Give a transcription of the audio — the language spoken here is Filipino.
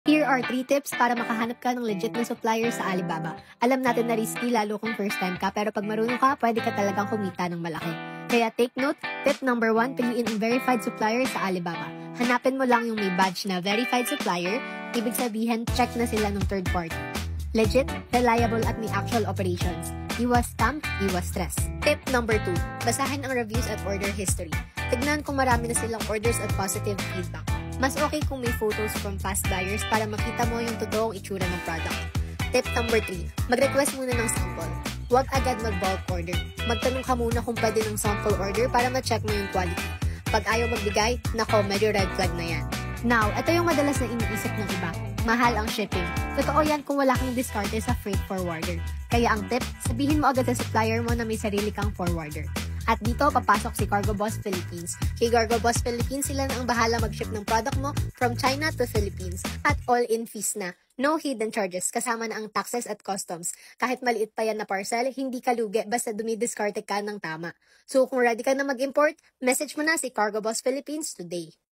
Here are 3 tips para makahanap ka ng legit na supplier sa Alibaba. Alam natin na risky lalo kung first time ka, pero pag marunong ka, pwede ka talagang kumita ng malaki. Kaya take note, tip number 1, piliin ang verified supplier sa Alibaba. Hanapin mo lang yung may badge na verified supplier, ibig sabihin check na sila ng third party. Legit, reliable at may actual operations. Iwas scam, iwas stress. Tip number 2, basahin ang reviews at order history. Tignan kung marami na silang orders at positive feedback. Mas okay kung may photos from past buyers para makita mo yung totoong itsura ng product. Tip number 3, mag-request muna ng sample. Huwag agad mag-bulk order. Magtanong ka muna kung pwede ng sample order para ma-check mo yung quality. Pag ayaw magbigay, nako, medyo red flag na yan. Now, ito yung madalas na iniisip ng iba. Mahal ang shipping. Totoo yan kung wala kang diskarte sa freight forwarder. Kaya ang tip, sabihin mo agad sa supplier mo na may sarili kang forwarder. At dito, papasok si Cargo Boss Philippines. Kay Cargo Boss Philippines, sila na ang bahala mag-ship ng product mo from China to Philippines. At all-in fees na. No hidden charges, kasama na ang taxes at customs. Kahit maliit pa yan na parcel, hindi ka lugi basta dumidiskarte ka ng tama. So kung ready ka na mag-import, message mo na si Cargo Boss Philippines today.